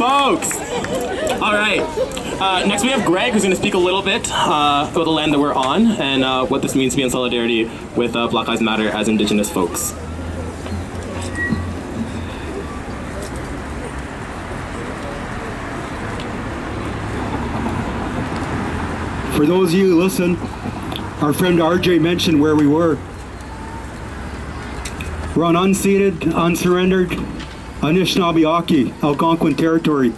folks. All right. Next we have Greg, who's going to speak a little bit about the land that we're on and what this means to be in solidarity with Black Lives Matter as Indigenous folks. For those of you who listen, our friend RJ mentioned where we were. We're on unceded, unsurrendered Anishinaabe Algonquin territory.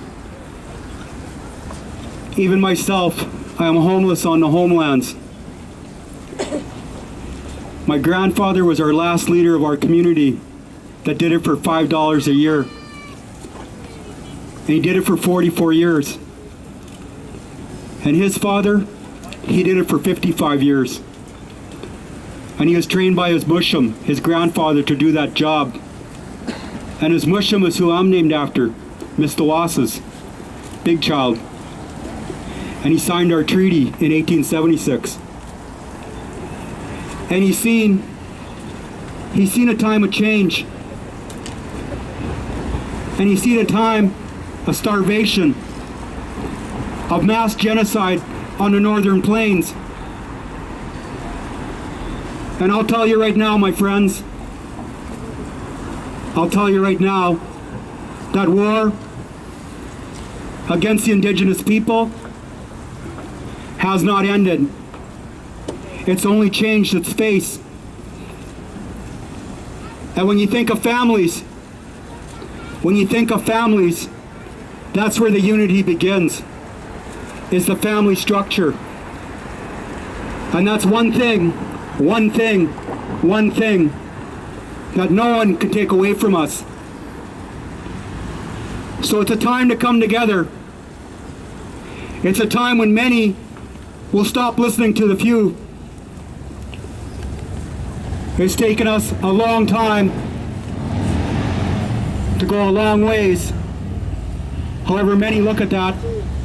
Even myself, I am homeless on the homelands. My grandfather was our last leader of our community that did it for $5 a year. And he did it for 44 years. And his father, he did it for 55 years. And he was trained by his mushum, his grandfather, to do that job. And his mushum is who I'm named after, Mr. Wass's big child. And he signed our treaty in 1876. And he's seen a time of change. And he's seen a time of starvation, of mass genocide on the northern plains. And I'll tell you right now, my friends, I'll tell you right now, that war against the Indigenous people has not ended. It's only changed its face. And when you think of families, that's where the unity begins, is the family structure. And that's one thing that no one can take away from us. So it's a time to come together. It's a time when many will stop listening to the few. It's taken us a long time to go a long ways. However, many look at that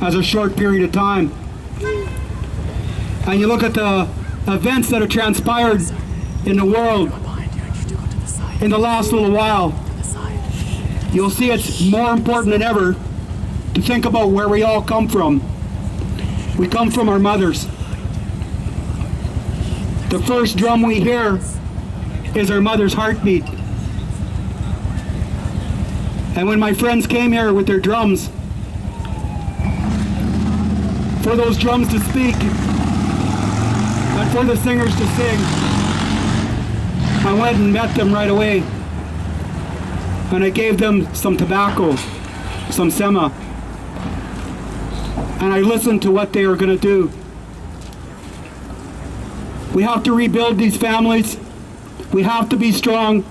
as a short period of time. And you look at the events that have transpired in the world in the last little while, you'll see it's more important than ever to think about where we all come from. We come from our mothers. The first drum we hear is our mother's heartbeat. And when my friends came here with their drums, for those drums to speak and for the singers to sing, I went and met them right away. And I gave them some tobacco, some sema. And I listened to what they were going to do. We have to rebuild these families. We have to be strong.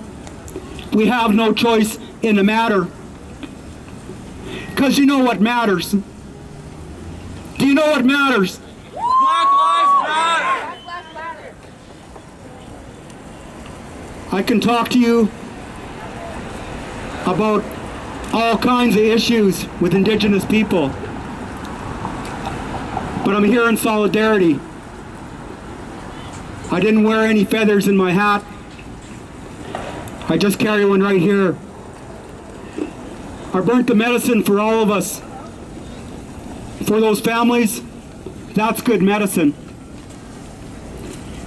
We have no choice in the matter. Because you know what matters. Do you know what matters? Black Lives Matter! I can talk to you about all kinds of issues with Indigenous people. But I'm here in solidarity. I didn't wear any feathers in my hat. I just carry one right here. I burnt the medicine for all of us. For those families, that's good medicine.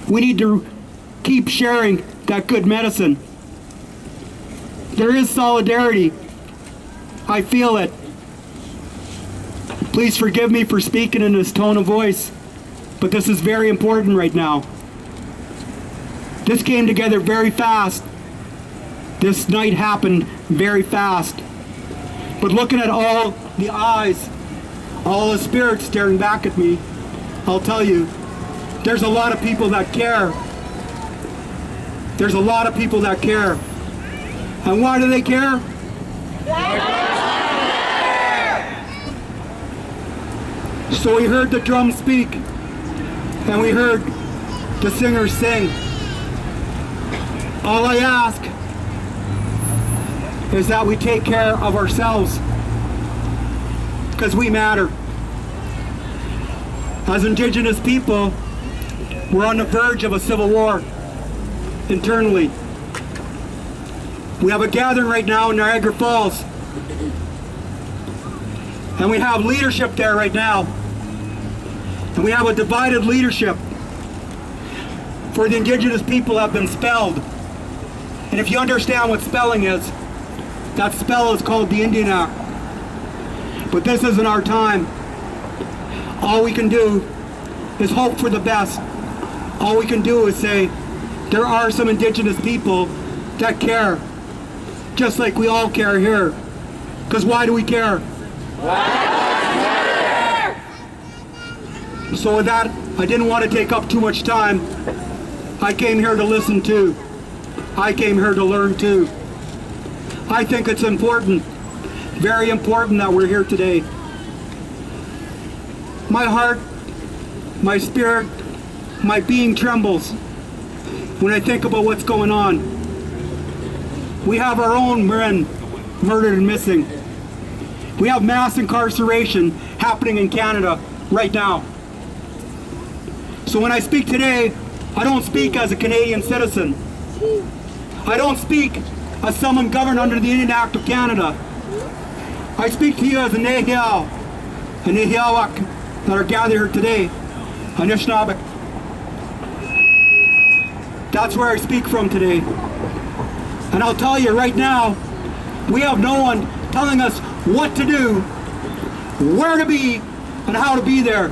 We need to keep sharing that good medicine. There is solidarity. I feel it. Please forgive me for speaking in this tone of voice, but this is very important right now. This came together very fast. This night happened very fast. But looking at all the eyes, all the spirits staring back at me, I'll tell you, there's a lot of people that care. There's a lot of people that care. And why do they care? So we heard the drums speak, and we heard the singers sing. All I ask is that we take care of ourselves, because we matter. As Indigenous people, we're on the verge of a civil war internally. We have a gathering right now in Niagara Falls. And we have leadership there right now. And we have a divided leadership. For the Indigenous people have been spelled. And if you understand what spelling is, that spell is called the Indian Act. But this isn't our time. All we can do is hope for the best. All we can do is say, there are some Indigenous people that care. Just like we all care here. Because why do we care? So with that, I didn't want to take up too much time. I came here to listen too. I came here to learn too. I think it's important, very important that we're here today. My heart, my spirit, my being trembles when I think about what's going on. We have our own men murdered and missing. We have mass incarceration happening in Canada right now. So when I speak today, I don't speak as a Canadian citizen. I don't speak as someone governed under the Indian Act of Canada. I speak to you as a Nehiyaw, a Nehiyaawak that are gathered here today, Anishinaabe. That's where I speak from today. And I'll tell you right now, we have no one telling us what to do, where to be, and how to be there.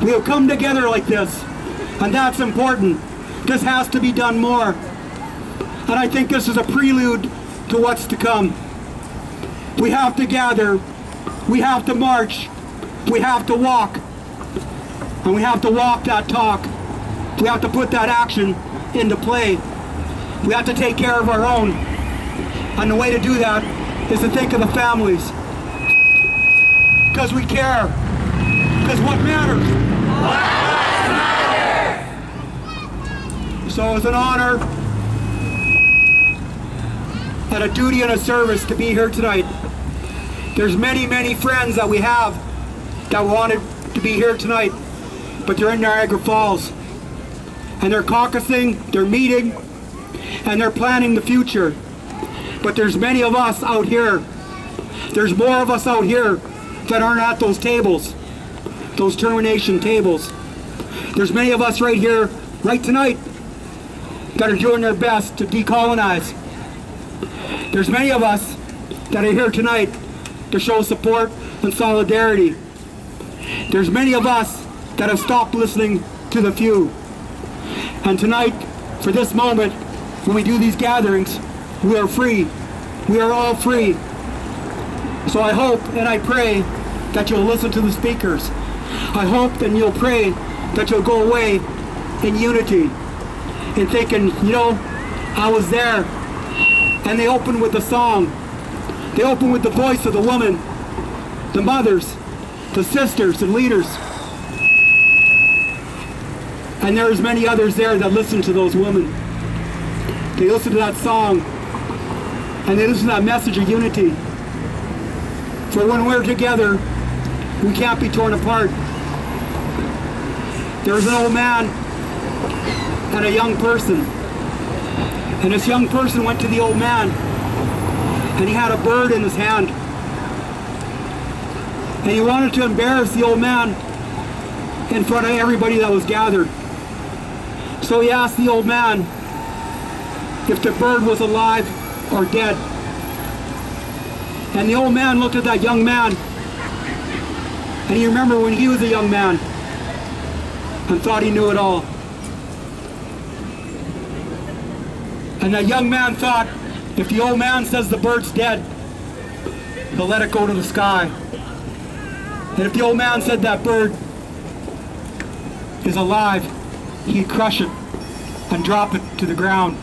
We have come together like this, and that's important. This has to be done more. And I think this is a prelude to what's to come. We have to gather, we have to march, we have to walk, and we have to walk that talk. We have to put that action into play. We have to take care of our own. And the way to do that is to think of the families. Because we care. Because what matters? So it's an honor and a duty and a service to be here tonight. There's many, many friends that we have that wanted to be here tonight, but they're in Niagara Falls. And they're caucusing, they're meeting, and they're planning the future. But there's many of us out here. There's more of us out here that aren't at those tables, those termination tables. There's many of us right here, right tonight, that are doing their best to decolonize. There's many of us that are here tonight to show support and solidarity. There's many of us that have stopped listening to the few. And tonight, for this moment, when we do these gatherings, we are free. We are all free. So I hope and I pray that you'll listen to the speakers. I hope and you'll pray that you'll go away in unity and thinking, you know, I was there. And they open with a song. They open with the voice of the woman, the mothers, the sisters, and leaders. And there's many others there that listen to those women. They listen to that song. And they listen to that message of unity. For when we're together, we can't be torn apart. There's an old man and a young person. And this young person went to the old man, and he had a bird in his hand. And he wanted to embarrass the old man in front of everybody that was gathered. So he asked the old man if the bird was alive or dead. And the old man looked at that young man, and he remembered when he was a young man and thought he knew it all. And that young man thought, if the old man says the bird's dead, he'll let it go to the sky. And if the old man said that bird is alive, he'd crush it and drop it to the ground.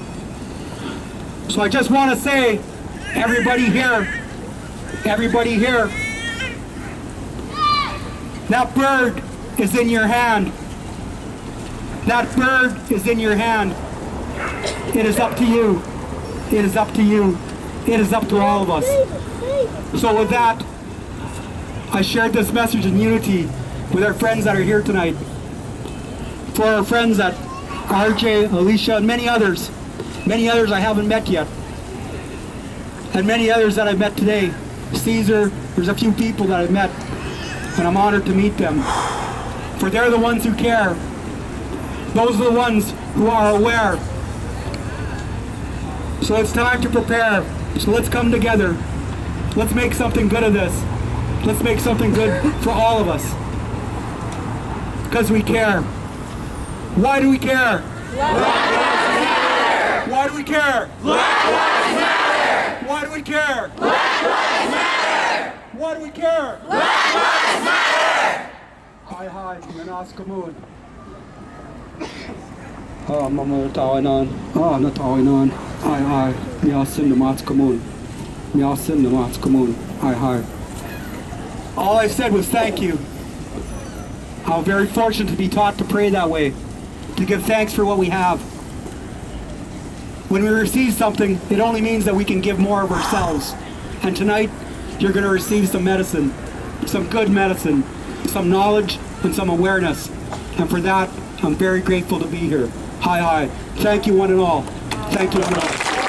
So I just want to say, everybody here, that bird is in your hand. That bird is in your hand. It is up to you. It is up to you. It is up to all of us. So with that, I shared this message in unity with our friends that are here tonight. For our friends that RJ, Alicia, and many others I haven't met yet. And many others that I've met today. Caesar, there's a few people that I've met, and I'm honored to meet them. For they're the ones who care. Those are the ones who are aware. So it's time to prepare. So let's come together. Let's make something good of this. Let's make something good for all of us. Because we care. Why do we care? Black lives matter. Why do we care? Black lives matter. Why do we care? Black lives matter. Why do we care? Black lives matter. Hi, Minaskamoon. Mamatawanan. Natawanan. Hi. Miasin the Matskamoon. Miasin the Matskamoon. Hi. All I said was thank you. I'm very fortunate to be taught to pray that way, to give thanks for what we have. When we receive something, it only means that we can give more of ourselves. And tonight, you're going to receive some medicine, some good medicine, some knowledge, and some awareness. And for that, I'm very grateful to be here. Hi. Thank you one and all. Thank you one and all.